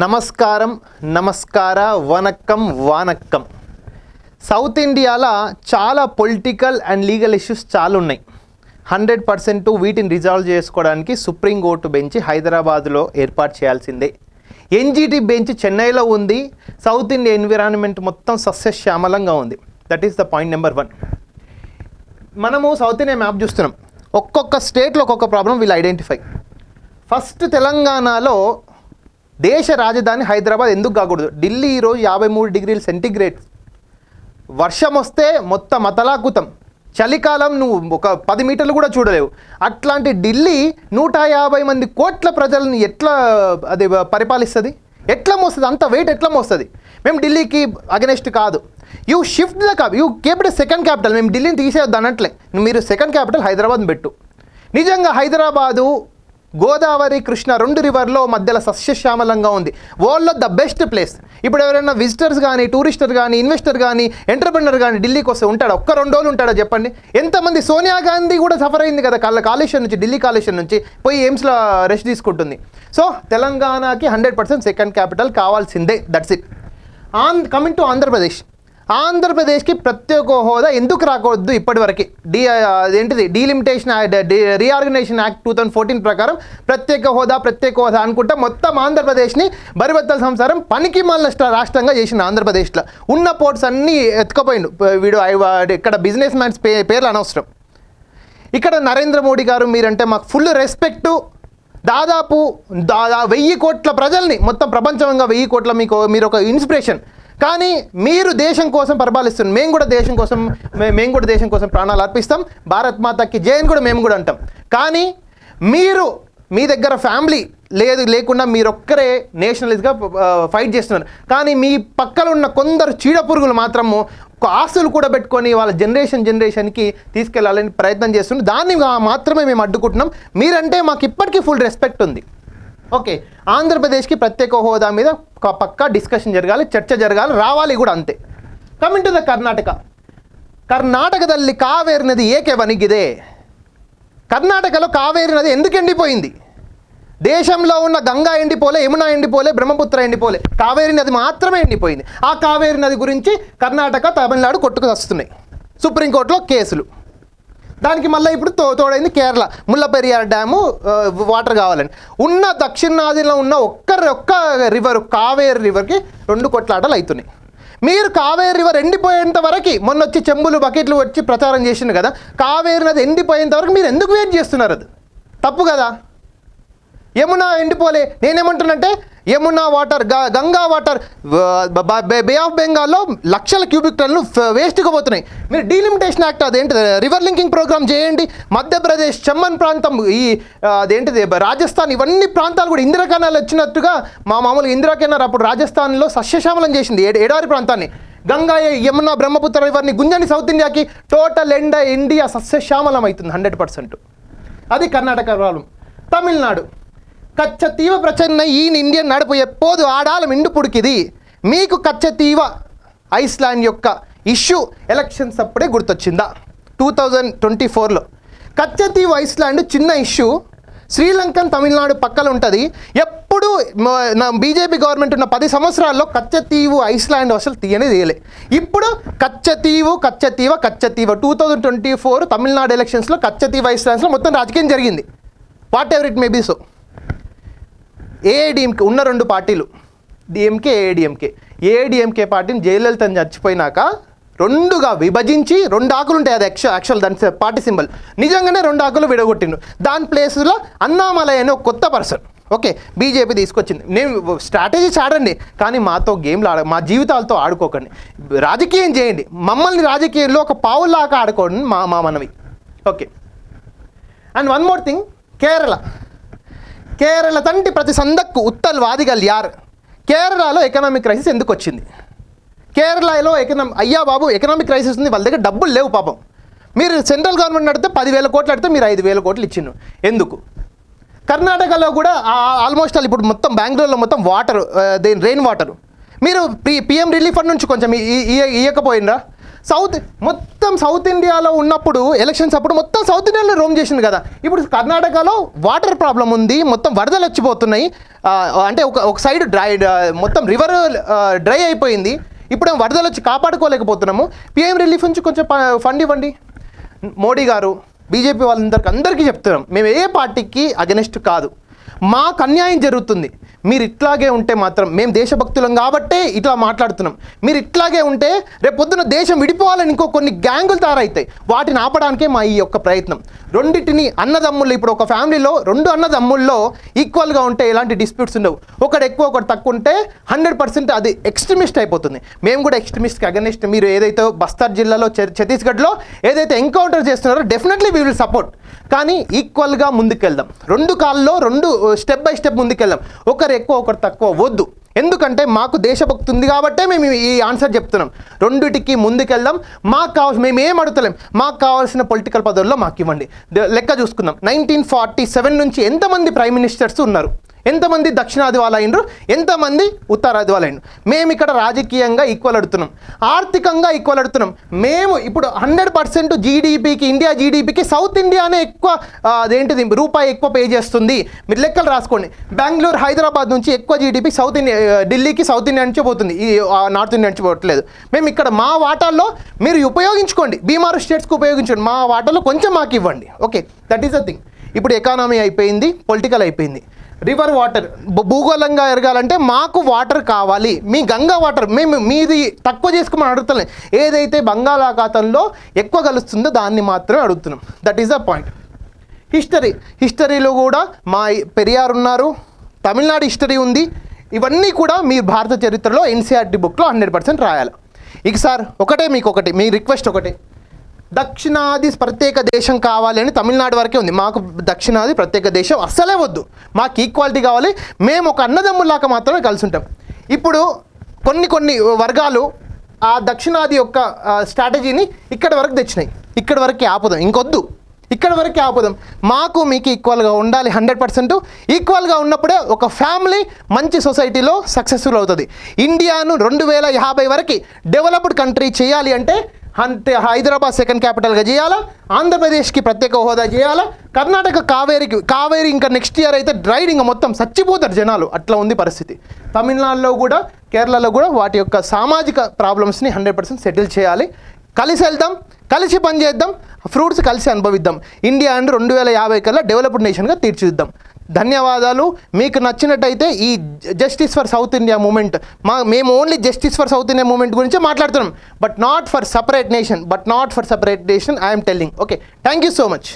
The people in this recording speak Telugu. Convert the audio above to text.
నమస్కారం, నమస్కార, వనక్కం, వానక్కం. సౌత్ ఇండియాలో చాలా పొలిటికల్ అండ్ లీగల్ ఇష్యూస్ చాలా ఉన్నాయి. 100% వీటిని రిజాల్వ్ చేసుకోవడానికి సుప్రీంకోర్టు బెంచ్ హైదరాబాద్లో ఏర్పాటు చేయాల్సిందే. ఎన్జిటి బెంచ్ చెన్నైలో ఉంది. సౌత్ ఇండియా ఎన్విరాన్మెంట్ మొత్తం సస్యశ్యామలంగా ఉంది. That is the point number 1. మనము సౌత్ ఇండియా మ్యాప్ చూస్తున్నాం. ఒక్కొక్క స్టేట్లో ఒక్కొక్క ప్రాబ్లం వీళ్ళు ఐడెంటిఫై. ఫస్ట్ తెలంగాణలో దేశ రాజధాని హైదరాబాద్ ఎందుకు కాకూడదు? ఢిల్లీ ఈరోజు 53 డిగ్రీల సెంటిగ్రేడ్. వర్షం వస్తే మొత్తం అతలాకుతం. చలికాలం నువ్వు ఒక 10 మీటర్లు కూడా చూడలేవు. అట్లాంటి ఢిల్లీ 150 మంది కోట్ల ప్రజల్ని ఎట్లా అది పరిపాలిస్తుంది? ఎట్లా మోస్తుంది? అంత వెయిట్ ఎట్లా మోస్తుంది? మేము ఢిల్లీకి అగెనెస్ట్ కాదు. You shift the you Cape it second capital. మేము ఢిల్లీని తీసేయొద్దు అనట్లే. మీరు సెకండ్ క్యాపిటల్ హైదరాబాద్ పెట్టు. నిజంగా హైదరాబాదు గోదావరి, కృష్ణ 2 రివర్లో మధ్యలో సస్యశ్యామలంగా ఉంది. వరల్డ్లో ద బెస్ట్ ప్లేస్. ఇప్పుడు ఎవరైనా విజిటర్స్ కానీ, టూరిస్టర్ కానీ, ఇన్వెస్టర్ కానీ, ఎంటర్ప్రెనర్ కానీ ఢిల్లీకి వస్తే ఉంటాడా? 1-2 రోజులు ఉంటాడా చెప్పండి? ఎంతమంది? సోనియా గాంధీ కూడా సఫర్ అయింది కదా కాలుష్యం నుంచి, ఢిల్లీ కాలుష్యం నుంచి పోయి ఎయిమ్స్లో రెస్ట్ తీసుకుంటుంది. సో తెలంగాణకి 100% సెకండ్ క్యాపిటల్ కావాల్సిందే. That's it. కమింగ్ టు ఆంధ్రప్రదేశ్కి ప్రత్యేక హోదా ఎందుకు రాకూడదు? ఇప్పటివరకు డీలిమిటేషన్ రీఆర్గనైజేషన్ యాక్ట్ 2014 ప్రకారం ప్రత్యేక హోదా అనుకుంటా మొత్తం ఆంధ్రప్రదేశ్ని బరిబద్దల సంసారం పనికి మాలిన రాష్ట్రంగా చేసిన ఆంధ్రప్రదేశ్లో ఉన్న పోర్ట్స్ అన్నీ ఎత్తుకపోయిండు వీడు. ఇక్కడ బిజినెస్ మ్యాన్స్ పేర్లు అనవసరం. ఇక్కడ నరేంద్ర మోడీ గారు మీరంటే మాకు ఫుల్ రెస్పెక్టు. దాదాపు 1000 కోట్ల ప్రజల్ని మొత్తం ప్రపంచంగా 1000 కోట్ల మీరు ఒక ఇన్స్పిరేషన్. కానీ మీరు దేశం కోసం పరిపాలిస్తున్నారు. మేము కూడా దేశం కోసం ప్రాణాలు అర్పిస్తాం. భారత్ మాతకి జై అని కూడా మేము కూడా అంటాం. కానీ మీరు మీ దగ్గర ఫ్యామిలీ లేకుండా మీరొక్కరే నేషనలిస్ట్గా ఫైట్ చేస్తున్నారు. కానీ మీ పక్కన ఉన్న కొందరు చీడపురుగులు మాత్రము ఆస్తులు కూడా పెట్టుకొని వాళ్ళ జనరేషన్కి తీసుకెళ్లాలని ప్రయత్నం చేస్తున్నారు. దాన్ని మాత్రమే మేము అడ్డుకుంటున్నాం. మీరంటే మాకు ఇప్పటికీ ఫుల్ రెస్పెక్ట్ ఉంది. ఓకే, ఆంధ్రప్రదేశ్కి ప్రత్యేక హోదా మీద పక్కా డిస్కషన్ జరగాలి, చర్చ జరగాలి, రావాలి కూడా అంతే. కమింగ్ టు ద కర్ణాటకದಲ್ಲಿ కావేరి నది ఏకే వనిಗಿದೆ. కర్ణాటకలో కావేరి నది ఎందుకు ఎండిపోయింది? దేశంలో ఉన్న గంగా ఎండిపోలే, యమున ఎండిపోలే, బ్రహ్మపుత్ర ఎండిపోలే, కావేరి నది మాత్రమే ఎండిపోయింది. ఆ కావేరి నది గురించి కర్ణాటక, తమిళనాడు కొట్టుకు వస్తున్నాయి. సుప్రీంకోర్టులో కేసులు. దానికి మళ్ళీ ఇప్పుడు తోడైంది కేరళ ముల్లపెరియార్ డ్యాము వాటర్ కావాలని. ఉన్న దక్షిణాదిలో ఉన్న ఒక్క రివర్ కావేరి రివర్కి 2 కొట్లాటలు అవుతున్నాయి. మీరు కావేరి రివర్ ఎండిపోయేంత వరకు మొన్న వచ్చి చెంబులు బకెట్లు వచ్చి ప్రచారం చేసిండు కదా. కావేరి నది ఎండిపోయేంత వరకు మీరు ఎందుకు వెయిట్ చేస్తున్నారు? అది తప్పు కదా. యమున ఎండిపోలే. నేనేమంటున్నంటే Yamuna water, Ganga water, bay of బెంగాల్లో లక్షల క్యూబిక్ టన్నులు వేస్ట్గా పోతున్నాయి. మీరు డీలిమిటేషన్ యాక్ట్ అదేంటిది రివర్ లింకింగ్ ప్రోగ్రామ్ చేయండి. మధ్యప్రదేశ్, చమ్మన్ ప్రాంతం, అదేంటిది రాజస్థాన్, ఇవన్నీ ప్రాంతాలు కూడా ఇందిరా కెనాల్ వచ్చినట్టుగా మామూలుగా ఇందిరా కెనాల్ అప్పుడు రాజస్థాన్లో సస్యశ్యామలం చేసింది ఎడారి ప్రాంతాన్ని. గంగా, యమున, బ్రహ్మపుత్ర రివర్ని గుంజండి సౌత్ ఇండియాకి. టోటల్ ఇండియా సస్యశ్యామలం అవుతుంది 100%. అది కర్ణాటక ప్రాబ్లం. తమిళనాడు కచ్చతీవ ప్రచన్న ఈ ఇండియన్ నడుపు ఎప్పుడు ఆడాల మిండు పుడికిది. మీకు కచ్చతీవ ఐస్లాండ్ యొక్క ఇష్యూ ఎలక్షన్స్ అప్పుడే గుర్తొచ్చిందా? 2024లో కచ్చతీవ ఐస్లాండ్ చిన్న ఇష్యూ. శ్రీలంకన్ తమిళనాడు పక్కన ఉంటుంది. ఎప్పుడు బీజేపీ గవర్నమెంట్ ఉన్న 10 సంవత్సరాల్లో కచ్చతీవు ఐస్లాండ్ అసలు తీయలే. ఇప్పుడు కచ్చతీవ 2024 తమిళనాడు ఎలక్షన్స్లో కచ్చతీవ ఐస్లాండ్స్లో మొత్తం రాజకీయం జరిగింది. Whatever it may be. So AIADMK ఉన్న 2 పార్టీలు, డిఎంకే, ఏఐడిఎంకే పార్టీని జయలలిత చచ్చిపోయినాక 2గా విభజించి 2 ఆకులు ఉంటాయి. అది యాక్చువల్ దాని పార్టీ సింబల్. నిజంగానే 2 ఆకులు విడగొట్టిండు. దాని ప్లేస్లో అన్నామలై అనే ఒక కొత్త పర్సన్ ఓకే బీజేపీ తీసుకొచ్చింది. నేను స్ట్రాటజీస్ ఆడండి, కానీ మాతో గేమ్లు మా జీవితాలతో ఆడుకోకండి. రాజకీయం చేయండి, మమ్మల్ని రాజకీయంలో ఒక పావులాగా ఆడుకోండి మా మనవి. Okay. And one more thing, Kerala తంటి ప్రతి సందక్కు ఉత్తల్ వాదిగల్ యార్. కేరళలో ఎకనామిక్ క్రైసిస్ ఎందుకు వచ్చింది? కేరళలో ఎకనామిక్ క్రైసిస్ ఉంది. వాళ్ళ దగ్గర డబ్బులు లేవు పాపం. మీరు సెంట్రల్ గవర్నమెంట్ అడిగితే 10,000 కోట్లు అడిగితే మీరు 5,000 కోట్లు ఇచ్చిండు. ఎందుకు? కర్ణాటకలో కూడా ఆల్మోస్ట్ ఇప్పుడు మొత్తం బెంగళూరులో మొత్తం వాటర్, రెయిన్ వాటర్ మీరు పిఎం రిలీఫ్ ఫండ్ నుంచి కొంచెం ఇవ్వకపోయినరా? మొత్తం సౌత్ ఇండియాలో ఉన్నప్పుడు ఎలక్షన్స్ అప్పుడు మొత్తం సౌత్ ఇండియాలో రోమ్ చేసింది కదా. ఇప్పుడు కర్ణాటకలో వాటర్ ప్రాబ్లం ఉంది, మొత్తం వరదలు వచ్చిపోతున్నాయి. అంటే ఒక సైడ్ మొత్తం రివర్ డ్రై అయిపోయింది. ఇప్పుడు వరదలు వచ్చి కాపాడుకోలేకపోతున్నాము. పిఎం రిలీఫ్ నుంచి కొంచెం ఫండ్ ఇవ్వండి. మోడీ గారు, బీజేపీ అందరికీ చెప్తున్నాం, మేము ఏ పార్టీకి అగెనిస్ట్ కాదు. మాకు అన్యాయం జరుగుతుంది. మీరు ఇట్లాగే ఉంటే మాత్రం, మేము దేశభక్తులం కాబట్టే ఇట్లా మాట్లాడుతున్నాం. మీరు ఇట్లాగే ఉంటే రేపు పొద్దున దేశం విడిపోవాలని కొన్ని గ్యాంగులు తయారవుతాయి. వాటిని ఆపడానికే మా ఈ యొక్క ప్రయత్నం. రెండింటిని అన్నదమ్ముళ్ళు, ఇప్పుడు ఒక ఫ్యామిలీలో 2 అన్నదమ్ముల్లో ఈక్వల్గా ఉంటే ఎలాంటి డిస్ప్యూట్స్ ఉండవు. ఒకటి ఎక్కువ ఒకటి తక్కువ ఉంటే 100% అది ఎక్స్ట్రీమిస్ట్ అయిపోతుంది. మేము కూడా ఎక్స్ట్రీమిస్ట్కి అగెనిస్ట్. మీరు ఏదైతే బస్తర్ జిల్లాలో ఛత్తీస్గఢ్లో ఏదైతే ఎన్కౌంటర్ చేస్తున్నారో డెఫినెట్లీ వీ విల్ సపోర్ట్. కానీ ఈక్వల్గా ముందుకెళ్దాం. 2 కాళ్ళలో 2 స్టెప్ బై స్టెప్ ముందుకెళ్దాం. ఒకరు ఎక్కువ ఒకరు తక్కువ వద్దు. ఎందుకంటే మాకు దేశభక్తి ఉంది కాబట్టే మేము ఈ ఆన్సర్ చెప్తున్నాం. రెండిటికి ముందుకెళ్దాం. మేము ఏం అడుగుతలేం, మాకు కావాల్సిన పొలిటికల్ పదవుల్లో మాకు ఇవ్వండి. లెక్క చూసుకుందాం. 1947 నుంచి ఎంతమంది ప్రైమ్ మినిస్టర్స్ ఉన్నారు, ఎంతమంది దక్షిణాది వాళ్ళు అయినరు, ఎంతమంది ఉత్తరాది వాళ్ళు అయినరు. మేము ఇక్కడ రాజకీయంగా ఈక్వల్ అడుగుతున్నాం, ఆర్థికంగా ఈక్వల్ అడుగుతున్నాం. మేము ఇప్పుడు 100% జీడీపీకి, ఇండియా జీడీపీకి సౌత్ ఇండియానే ఎక్కువ అదేంటిది రూపాయి ఎక్కువ పే చేస్తుంది. మీరు లెక్కలు రాసుకోండి. బెంగళూరు, హైదరాబాద్ నుంచి ఎక్కువ జీడీపీ సౌత్ ఇండియా, ఢిల్లీకి సౌత్ ఇండియా నుంచి పోతుంది, ఈ నార్త్ ఇండియా నుంచి పోవట్లేదు. మేము ఇక్కడ మా వాటాల్లో మీరు ఉపయోగించుకోండి, బీమారు స్టేట్స్కి ఉపయోగించండి, మా వాటాల్లో కొంచెం మాకు ఇవ్వండి. Okay, that is the thing. ఇప్పుడు ఎకానమీ అయిపోయింది, పొలిటికల్ అయిపోయింది. రివర్ వాటర్ భూగోళంగా ఎరగాలంటే మాకు వాటర్ కావాలి. మీ గంగా వాటర్ మేము మీది తక్కువ చేసుకోమని అడుగుతున్నాం. ఏదైతే బంగాళాఖాతంలో ఎక్కువ కలుస్తుందో దాన్ని మాత్రమే అడుగుతున్నాం. That is the point. హిస్టరీలో కూడా మా పెరియార్ ఉన్నారు, తమిళనాడు హిస్టరీ ఉంది. ఇవన్నీ కూడా మీ భారత చరిత్రలో ఎన్సీఆర్టీ బుక్లో 100% రాయాలి. ఇక సార్ మీ రిక్వెస్ట్ ఒకటే, దక్షిణాది ప్రత్యేక దేశం కావాలి అని తమిళనాడు వరకే ఉంది. మాకు దక్షిణాది ప్రత్యేక దేశం అస్సలే వద్దు. మాకు ఈక్వాలిటీ కావాలి. మేము ఒక అన్నదమ్ములాగా మాత్రమే కలిసి ఉంటాం. ఇప్పుడు కొన్ని వర్గాలు ఆ దక్షిణాది యొక్క స్ట్రాటజీని ఇక్కడి వరకు తెచ్చినాయి. ఇక్కడి వరకే ఆపుదాం, ఇంకొద్దు. ఇక్కడ వరకే ఆపుదాం. మాకు మీకు ఈక్వల్గా ఉండాలి. 100% ఈక్వల్గా ఉన్నప్పుడే ఒక ఫ్యామిలీ మంచి సొసైటీలో సక్సెస్ఫుల్ అవుతుంది. ఇండియాను 2050 వరకు డెవలప్డ్ కంట్రీ చేయాలి అంటే హైదరాబాద్ సెకండ్ క్యాపిటల్గా చేయాలా, ఆంధ్రప్రదేశ్కి ప్రత్యేక హోదా చేయాలా, కర్ణాటక కావేరి ఇంకా నెక్స్ట్ ఇయర్ అయితే డ్రైడ్ ఇంకా మొత్తం చచ్చిపోతారు జనాలు. అట్లా ఉంది పరిస్థితి. తమిళనాడులో కూడా, కేరళలో కూడా వాటి యొక్క సామాజిక ప్రాబ్లమ్స్ని 100% సెటిల్ చేయాలి. కలిసి వెళ్దాం, కలిసి పనిచేద్దాం, ఫ్రూట్స్ కలిసి అనుభవిద్దాం. ఇండియా 2050 కల్లా డెవలప్డ్ నేషన్గా తీర్చిదిద్దాం. ధన్యవాదాలు. మీకు నచ్చినట్టయితే ఈ justice for south India movement, మేము only justice for south India movement గురించే మాట్లాడుతున్నాం. But not for separate nation, I'm telling. Okay, thank you so much.